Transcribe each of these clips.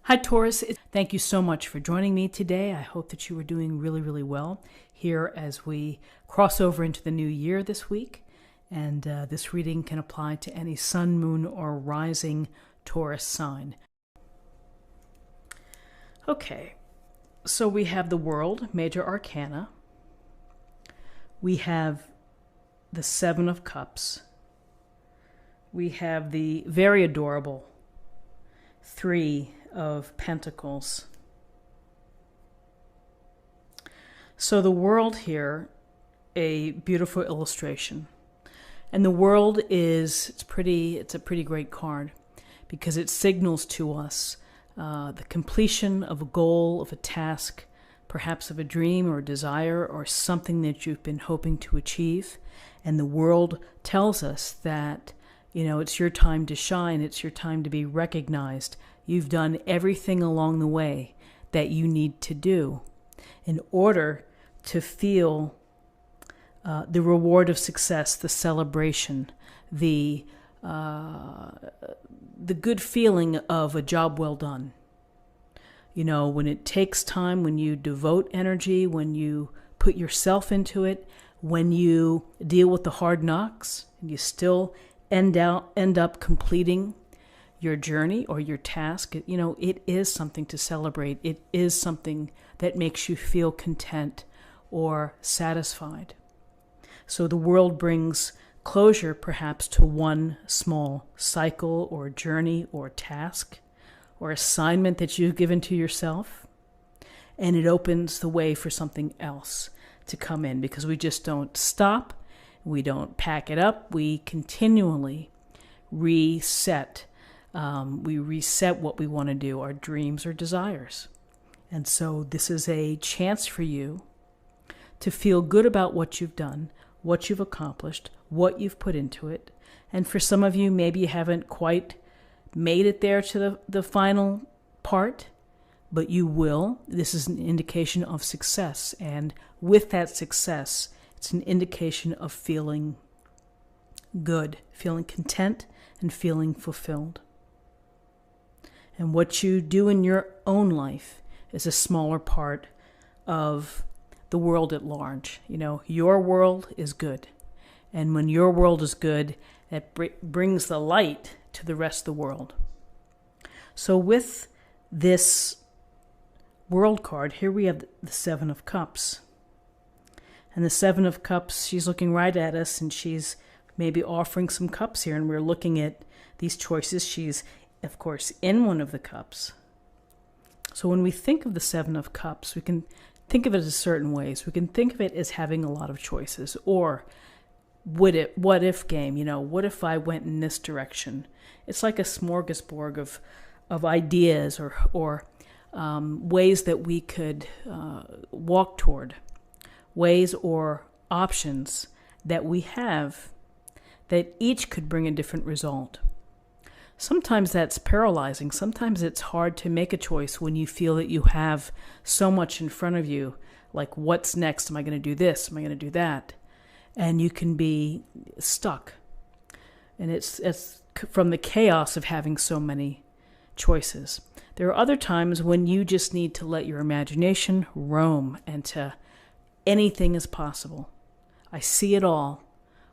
Hi, Taurus. Thank you so much for joining me today. I hope that you are doing really, really well here as we cross over into the new year this week. And this reading can apply to any sun, moon, or rising Taurus sign. Okay, so we have the World, Major Arcana. We have the Seven of Cups. We have the very adorable Three of Pentacles. So the World here, a beautiful illustration. And the World it's a pretty great card because it signals to us the completion of a goal, of a task, perhaps of a dream or desire or something that you've been hoping to achieve. And the World tells us that, it's your time to shine. It's your time to be recognized. You've done everything along the way that you need to do in order to feel the reward of success, the celebration, the good feeling of a job well done. When it takes time, when you devote energy, when you put yourself into it, when you deal with the hard knocks, and you still end up completing your journey or your task, it is something to celebrate. It is something that makes you feel content or satisfied. So the World brings closure perhaps to one small cycle or journey or task or assignment that you've given to yourself, and it opens the way for something else to come in because we just don't stop. We don't pack it up. We continually reset. We reset what we want to do, our dreams or desires. And so this is a chance for you to feel good about what you've done, what you've accomplished, what you've put into it. And for some of you, maybe you haven't quite made it there to the final part, but you will. This is an indication of success. And with that success, it's an indication of feeling good, feeling content, and feeling fulfilled. And what you do in your own life is a smaller part of the world at large. Your world is good. And when your world is good, that brings the light to the rest of the world. So with this World card, here we have the Seven of Cups. And the Seven of Cups, she's looking right at us, and she's maybe offering some cups here, and we're looking at these choices. She's, of course, in one of the cups. So when we think of the Seven of Cups, we can think of it as certain ways. We can think of it as having a lot of choices, or what if game, what if I went in this direction? It's like a smorgasbord of ideas or ways that we could walk toward, ways or options that we have that each could bring a different result. Sometimes that's paralyzing. Sometimes it's hard to make a choice when you feel that you have so much in front of you, like what's next? Am I going to do this? Am I going to do that? And you can be stuck. And it's from the chaos of having so many choices. There are other times when you just need to let your imagination roam and to anything is possible. I see it all.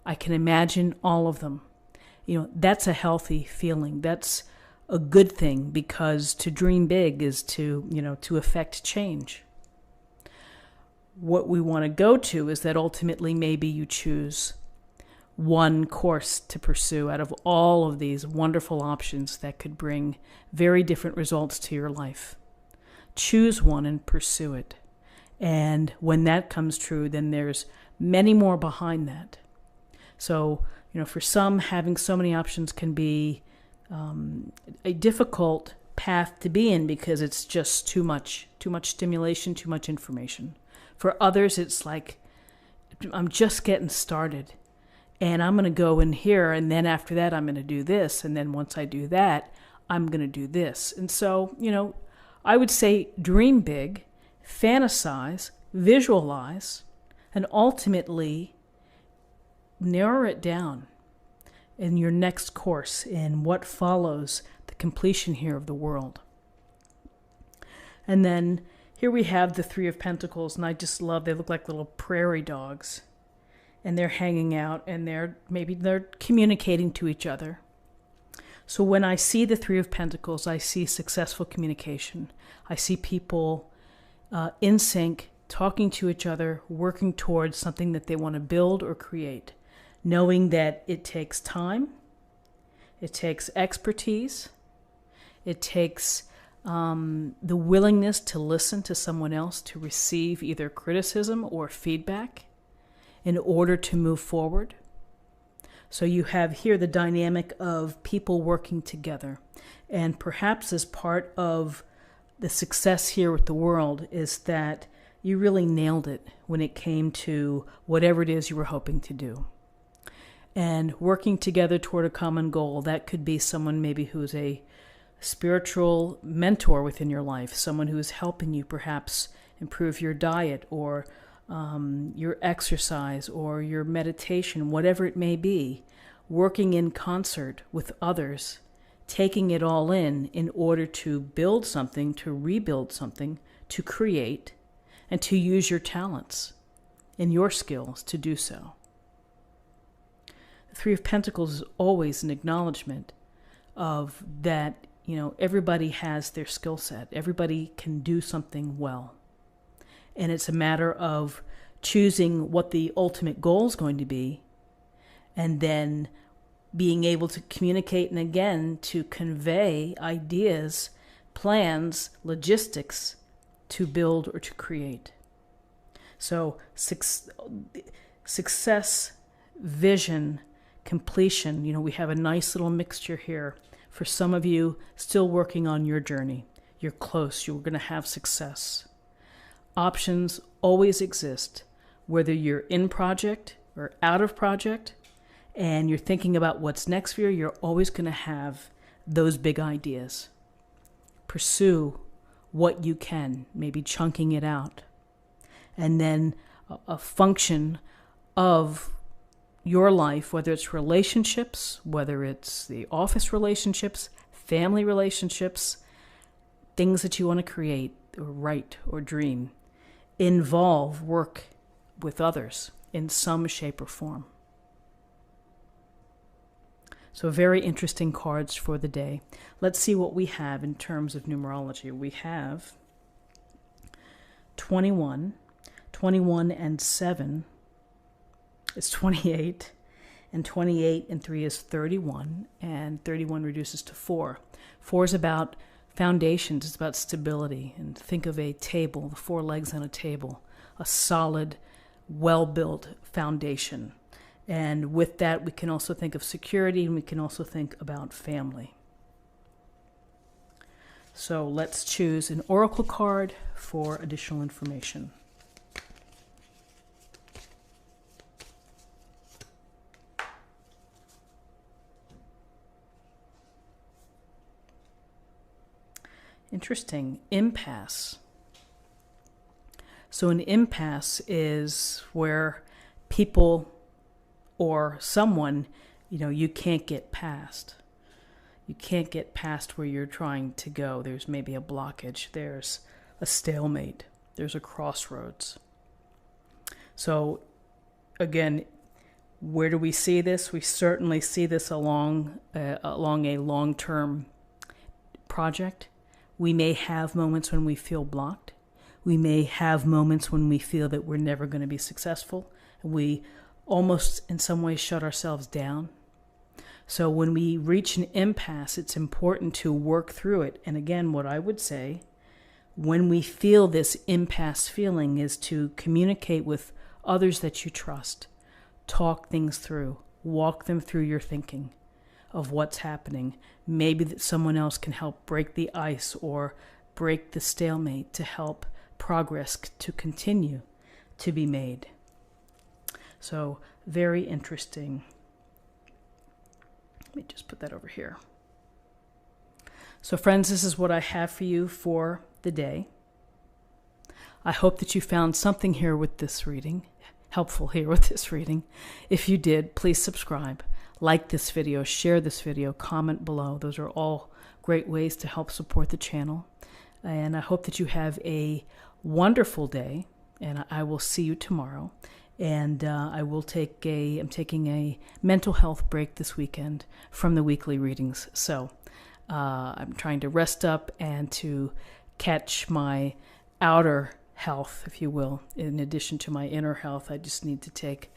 I can imagine all of them. That's a healthy feeling. That's a good thing because to dream big is to affect change. What we want to go to is that ultimately maybe you choose one course to pursue out of all of these wonderful options that could bring very different results to your life. Choose one and pursue it. And when that comes true, then there's many more behind that. So, for some, having so many options can be a difficult path to be in because it's just too much stimulation, too much information. For others, it's like, I'm just getting started and I'm going to go in here, and then after that, I'm going to do this. And then once I do that, I'm going to do this. And so, I would say dream big, fantasize, visualize, and ultimately narrow it down in your next course in what follows the completion here of the world. And then here we have the Three of Pentacles, and I just love, they look like little prairie dogs. And they're hanging out, and they're communicating to each other. So when I see the Three of Pentacles, I see successful communication. I see people in sync, talking to each other, working towards something that they want to build or create, knowing that it takes time, it takes expertise, it takes the willingness to listen to someone else, to receive either criticism or feedback in order to move forward. So you have here the dynamic of people working together. And perhaps as part of the success here with the world is that you really nailed it when it came to whatever it is you were hoping to do. And working together toward a common goal, that could be someone maybe who's a spiritual mentor within your life, someone who is helping you perhaps improve your diet or your exercise or your meditation, whatever it may be, working in concert with others, taking it all in order to build something, to rebuild something, to create, and to use your talents and your skills to do so. The Three of Pentacles is always an acknowledgement of that, everybody has their skill set. Everybody can do something well. And it's a matter of choosing what the ultimate goal is going to be, and then being able to communicate and again to convey ideas, plans, logistics to build or to create. So success, vision, completion, we have a nice little mixture here. For some of you still working on your journey, you're close, you're going to have success. Options always exist, whether you're in project or out of project, and you're thinking about what's next for you, you're always going to have those big ideas. Pursue what you can, maybe chunking it out. And then a function of your life, whether it's relationships, whether it's the office relationships, family relationships, things that you want to create or write or dream, involve work with others in some shape or form. So very interesting cards for the day. Let's see what we have in terms of numerology. We have 21 and 7 is 28, and 28 and 3 is 31, and 31 reduces to 4. 4 is about foundations, it's about stability. And think of a table, the 4 legs on a table, a solid, well-built foundation. And with that, we can also think of security, and we can also think about family. So let's choose an oracle card for additional information. Interesting. Impasse. So an impasse is where people or someone, you can't get past. You can't get past where you're trying to go. There's maybe a blockage. There's a stalemate. There's a crossroads. So again, where do we see this? We certainly see this along a long-term project. We may have moments when we feel blocked. We may have moments when we feel that we're never going to be successful. And we almost in some ways shut ourselves down. So when we reach an impasse, it's important to work through it. And again, what I would say, when we feel this impasse feeling, is to communicate with others that you trust. Talk things through. Walk them through your thinking of what's happening. Maybe that someone else can help break the ice or break the stalemate to help progress to continue to be made. So very interesting. Let me just put that over here. So friends, this is what I have for you for the day. I hope that you found something here with this reading, helpful here with this reading. If you did, please subscribe, like this video, share this video, comment below. Those are all great ways to help support the channel. And I hope that you have a wonderful day, and I will see you tomorrow. And I'm taking a mental health break this weekend from the weekly readings. So I'm trying to rest up and to catch my outer health, if you will. In addition to my inner health, I just need to take